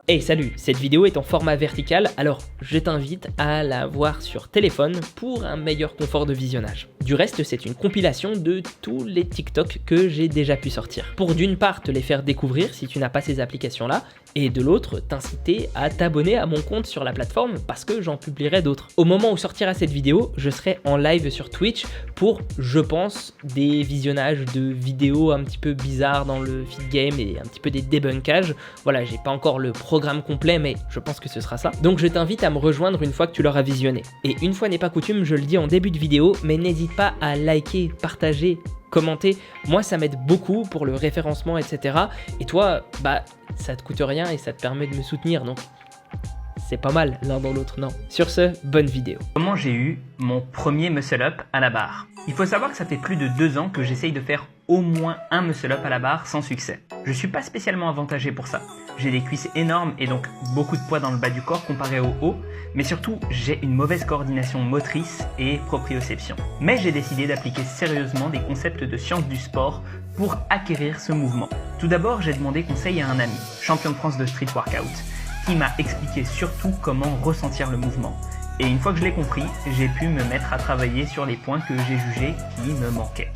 Hey salut, cette vidéo est en format vertical, alors je t'invite à la voir sur téléphone pour un meilleur confort de visionnage. Du reste, c'est une compilation de tous les TikTok que j'ai déjà pu sortir. Pour d'une part te les faire découvrir si tu n'as pas ces applications-là, et de l'autre t'inciter à t'abonner à mon compte sur la plateforme parce que j'en publierai d'autres. Au moment où sortira cette vidéo, je serai en live sur Twitch pour, je pense, des visionnages de vidéos un petit peu bizarres dans le feed game et un petit peu des débunkages. Voilà, j'ai pas encore le programme complet, mais je pense que ce sera ça. Donc je t'invite à me rejoindre une fois que tu l'auras visionné. Et une fois n'est pas coutume, je le dis en début de vidéo, mais n'hésite pas à liker, partager, commenter. Moi, ça m'aide beaucoup pour le référencement, etc. Et toi, ça te coûte rien et ça te permet de me soutenir, donc c'est pas mal l'un dans l'autre, non? Sur ce, bonne vidéo. Comment j'ai eu mon premier muscle-up à la barre? Il faut savoir que ça fait plus de 2 ans que j'essaye de faire au moins un muscle-up à la barre sans succès. Je suis pas spécialement avantagé pour ça. J'ai des cuisses énormes et donc beaucoup de poids dans le bas du corps comparé au haut, mais surtout j'ai une mauvaise coordination motrice et proprioception. Mais j'ai décidé d'appliquer sérieusement des concepts de sciences du sport pour acquérir ce mouvement. Tout d'abord, j'ai demandé conseil à un ami, champion de France de street workout, qui m'a expliqué surtout comment ressentir le mouvement. Et une fois que je l'ai compris, j'ai pu me mettre à travailler sur les points que j'ai jugés qui me manquaient.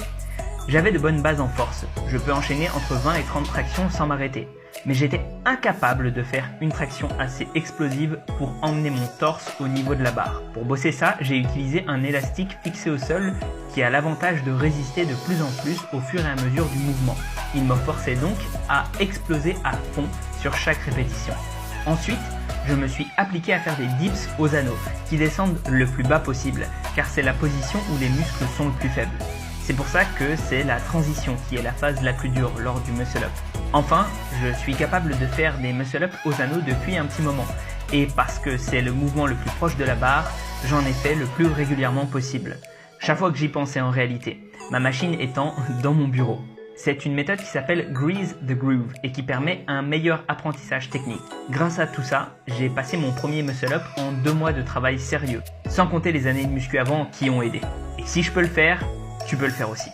J'avais de bonnes bases en force, je peux enchaîner entre 20 et 30 tractions sans m'arrêter. Mais j'étais incapable de faire une traction assez explosive pour emmener mon torse au niveau de la barre. Pour bosser ça, j'ai utilisé un élastique fixé au sol qui a l'avantage de résister de plus en plus au fur et à mesure du mouvement. Il me forçait donc à exploser à fond sur chaque répétition. Ensuite, je me suis appliqué à faire des dips aux anneaux qui descendent le plus bas possible car c'est la position où les muscles sont le plus faibles. C'est pour ça que c'est la transition qui est la phase la plus dure lors du muscle-up. Enfin, je suis capable de faire des muscle-up aux anneaux depuis un petit moment. Et parce que c'est le mouvement le plus proche de la barre, j'en ai fait le plus régulièrement possible. Chaque fois que j'y pensais en réalité, ma machine étant dans mon bureau. C'est une méthode qui s'appelle Grease the Groove et qui permet un meilleur apprentissage technique. Grâce à tout ça, j'ai passé mon premier muscle-up en 2 mois de travail sérieux, sans compter les années de muscu avant qui ont aidé. Et si je peux le faire, tu peux le faire aussi.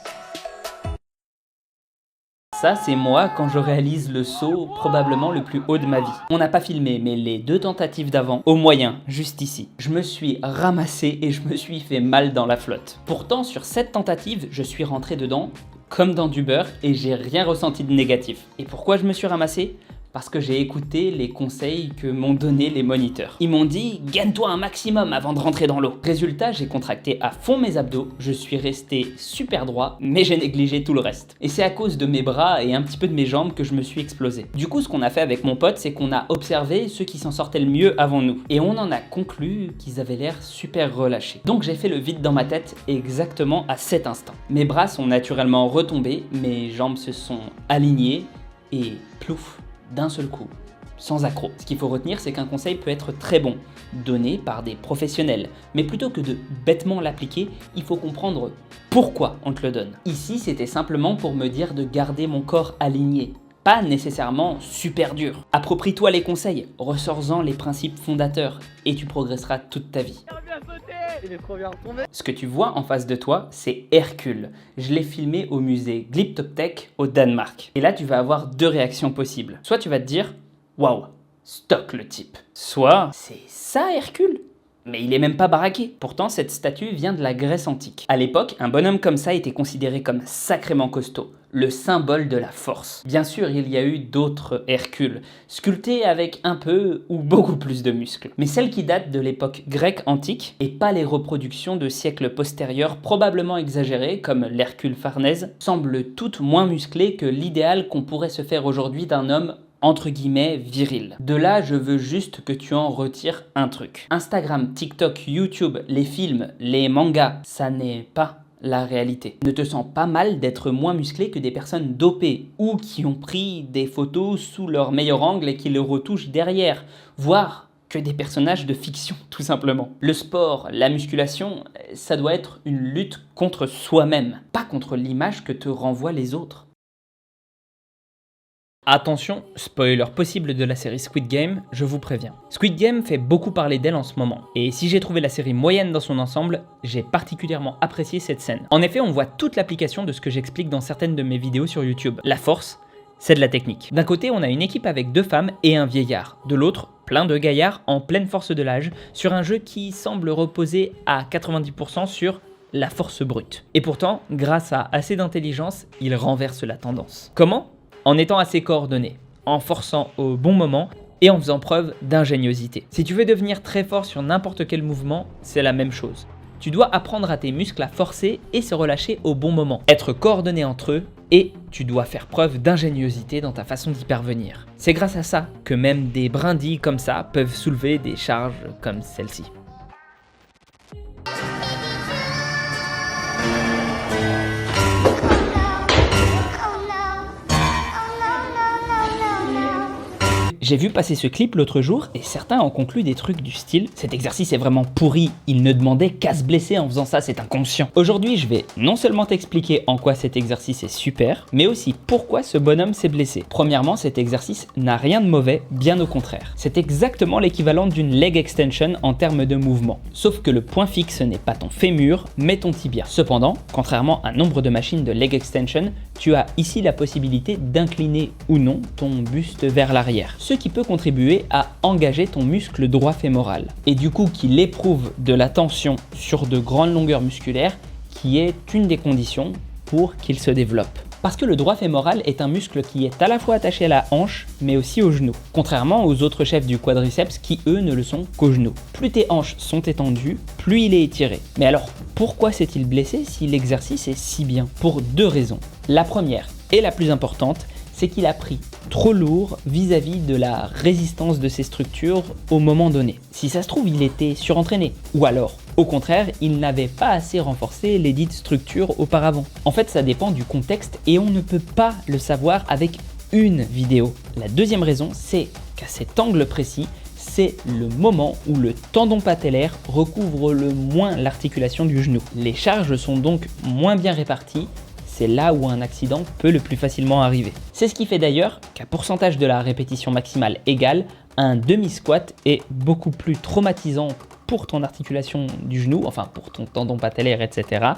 Ça, c'est moi quand je réalise le saut probablement le plus haut de ma vie. On n'a pas filmé, mais les 2 tentatives d'avant, au moyen, juste ici, je me suis ramassé et je me suis fait mal dans la flotte. Pourtant, sur cette tentative, je suis rentré dedans comme dans du beurre et j'ai rien ressenti de négatif. Et pourquoi je me suis ramassé ? Parce que j'ai écouté les conseils que m'ont donné les moniteurs. Ils m'ont dit « gagne-toi un maximum avant de rentrer dans l'eau ». Résultat, j'ai contracté à fond mes abdos, je suis resté super droit, mais j'ai négligé tout le reste. Et c'est à cause de mes bras et un petit peu de mes jambes que je me suis explosé. Du coup, ce qu'on a fait avec mon pote, c'est qu'on a observé ceux qui s'en sortaient le mieux avant nous. Et on en a conclu qu'ils avaient l'air super relâchés. Donc j'ai fait le vide dans ma tête exactement à cet instant. Mes bras sont naturellement retombés, mes jambes se sont alignées et plouf, d'un seul coup, sans accroc. Ce qu'il faut retenir, c'est qu'un conseil peut être très bon, donné par des professionnels. Mais plutôt que de bêtement l'appliquer, il faut comprendre pourquoi on te le donne. Ici, c'était simplement pour me dire de garder mon corps aligné. Pas nécessairement super dur. Approprie-toi les conseils, ressors-en les principes fondateurs et tu progresseras toute ta vie. Ce que tu vois en face de toi, c'est Hercule. Je l'ai filmé au musée Glyptoptech au Danemark. Et là, tu vas avoir 2 réactions possibles. Soit tu vas te dire « Waouh, stock le type ». Soit « C'est ça Hercule ? Mais il est même pas baraqué ». Pourtant, cette statue vient de la Grèce antique. À l'époque, un bonhomme comme ça était considéré comme sacrément costaud, le symbole de la force. Bien sûr, il y a eu d'autres Hercules, sculptés avec un peu ou beaucoup plus de muscles. Mais celles qui datent de l'époque grecque antique, et pas les reproductions de siècles postérieurs probablement exagérées, comme l'Hercule Farnèse, semblent toutes moins musclées que l'idéal qu'on pourrait se faire aujourd'hui d'un homme entre guillemets viril. De là, je veux juste que tu en retires un truc. Instagram, TikTok, YouTube, les films, les mangas, ça n'est pas la réalité. Ne te sens pas mal d'être moins musclé que des personnes dopées ou qui ont pris des photos sous leur meilleur angle et qui le retouchent derrière, voire que des personnages de fiction, tout simplement. Le sport, la musculation, ça doit être une lutte contre soi-même, pas contre l'image que te renvoient les autres. Attention, spoiler possible de la série Squid Game, je vous préviens. Squid Game fait beaucoup parler d'elle en ce moment, et si j'ai trouvé la série moyenne dans son ensemble, j'ai particulièrement apprécié cette scène. En effet, on voit toute l'application de ce que j'explique dans certaines de mes vidéos sur YouTube. La force, c'est de la technique. D'un côté, on a une équipe avec 2 femmes et un vieillard. De l'autre, plein de gaillards en pleine force de l'âge sur un jeu qui semble reposer à 90% sur la force brute. Et pourtant, grâce à assez d'intelligence, il renverse la tendance. Comment ? En étant assez coordonné, en forçant au bon moment et en faisant preuve d'ingéniosité. Si tu veux devenir très fort sur n'importe quel mouvement, c'est la même chose. Tu dois apprendre à tes muscles à forcer et se relâcher au bon moment, être coordonné entre eux et tu dois faire preuve d'ingéniosité dans ta façon d'y parvenir. C'est grâce à ça que même des brindilles comme ça peuvent soulever des charges comme celle-ci. J'ai vu passer ce clip l'autre jour et certains en concluent des trucs du style « Cet exercice est vraiment pourri, il ne demandait qu'à se blesser en faisant ça, c'est inconscient ». Aujourd'hui, je vais non seulement t'expliquer en quoi cet exercice est super, mais aussi pourquoi ce bonhomme s'est blessé. Premièrement, cet exercice n'a rien de mauvais, bien au contraire. C'est exactement l'équivalent d'une leg extension en termes de mouvement. Sauf que le point fixe n'est pas ton fémur, mais ton tibia. Cependant, contrairement à nombre de machines de leg extension, tu as ici la possibilité d'incliner ou non ton buste vers l'arrière, ce qui peut contribuer à engager ton muscle droit fémoral, et du coup qu'il éprouve de la tension sur de grandes longueurs musculaires, qui est une des conditions pour qu'il se développe. Parce que le droit fémoral est un muscle qui est à la fois attaché à la hanche, mais aussi au genou, contrairement aux autres chefs du quadriceps qui eux ne le sont qu'au genou. Plus tes hanches sont étendues, plus il est étiré. Mais alors, pourquoi s'est-il blessé si l'exercice est si bien ? Pour 2 raisons. La première, et la plus importante, c'est qu'il a pris trop lourd vis-à-vis de la résistance de ses structures au moment donné. Si ça se trouve, il était surentraîné. Ou alors, au contraire, il n'avait pas assez renforcé les dites structures auparavant. En fait, ça dépend du contexte et on ne peut pas le savoir avec une vidéo. La deuxième raison, c'est qu'à cet angle précis, c'est le moment où le tendon patellaire recouvre le moins l'articulation du genou. Les charges sont donc moins bien réparties. C'est là où un accident peut le plus facilement arriver. C'est ce qui fait d'ailleurs qu'à pourcentage de la répétition maximale égale, un demi-squat est beaucoup plus traumatisant pour ton articulation du genou, enfin pour ton tendon patellaire, etc.,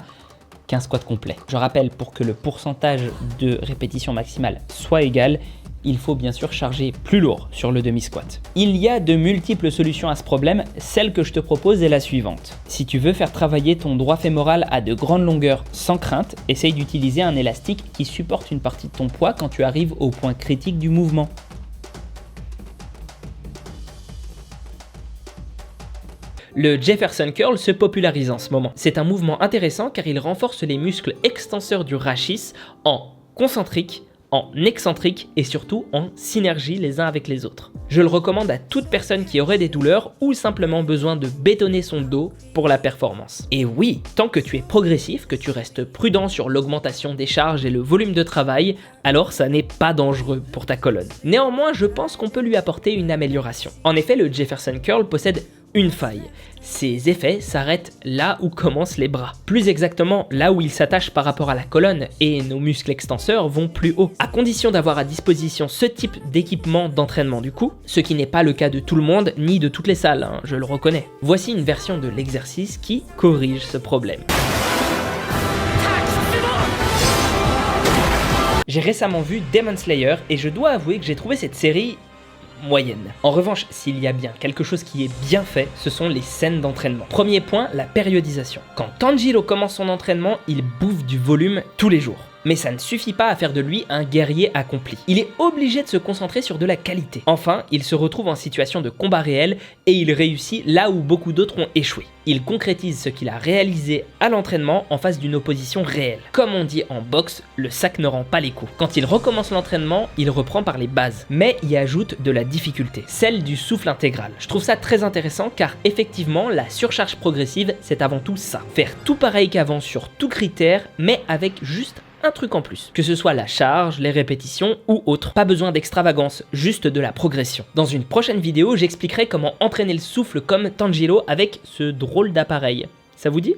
qu'un squat complet. Je rappelle, pour que le pourcentage de répétition maximale soit égal, il faut bien sûr charger plus lourd sur le demi-squat. Il y a de multiples solutions à ce problème, celle que je te propose est la suivante. Si tu veux faire travailler ton droit fémoral à de grandes longueurs sans crainte, essaye d'utiliser un élastique qui supporte une partie de ton poids quand tu arrives au point critique du mouvement. Le Jefferson Curl se popularise en ce moment. C'est un mouvement intéressant car il renforce les muscles extenseurs du rachis en concentrique, en excentrique et surtout en synergie les uns avec les autres. Je le recommande à toute personne qui aurait des douleurs ou simplement besoin de bétonner son dos pour la performance. Et oui, tant que tu es progressif, que tu restes prudent sur l'augmentation des charges et le volume de travail, alors ça n'est pas dangereux pour ta colonne. Néanmoins, je pense qu'on peut lui apporter une amélioration. En effet, le Jefferson Curl possède une faille. Ces effets s'arrêtent là où commencent les bras. Plus exactement, là où ils s'attachent par rapport à la colonne et nos muscles extenseurs vont plus haut. À condition d'avoir à disposition ce type d'équipement d'entraînement du coup, ce qui n'est pas le cas de tout le monde ni de toutes les salles, hein, je le reconnais. Voici une version de l'exercice qui corrige ce problème. J'ai récemment vu Demon Slayer et je dois avouer que j'ai trouvé cette série moyenne. En revanche, s'il y a bien quelque chose qui est bien fait, ce sont les scènes d'entraînement. Premier point, la périodisation. Quand Tanjiro commence son entraînement, il bouffe du volume tous les jours. Mais ça ne suffit pas à faire de lui un guerrier accompli. Il est obligé de se concentrer sur de la qualité. Enfin, il se retrouve en situation de combat réel et il réussit là où beaucoup d'autres ont échoué. Il concrétise ce qu'il a réalisé à l'entraînement en face d'une opposition réelle. Comme on dit en boxe, le sac ne rend pas les coups. Quand il recommence l'entraînement, il reprend par les bases, mais y ajoute de la difficulté, celle du souffle intégral. Je trouve ça très intéressant car effectivement, la surcharge progressive, c'est avant tout ça. Faire tout pareil qu'avant sur tout critère, mais avec juste un truc en plus. Que ce soit la charge, les répétitions ou autre. Pas besoin d'extravagance, juste de la progression. Dans une prochaine vidéo, j'expliquerai comment entraîner le souffle comme Tanjiro avec ce drôle d'appareil. Ça vous dit ?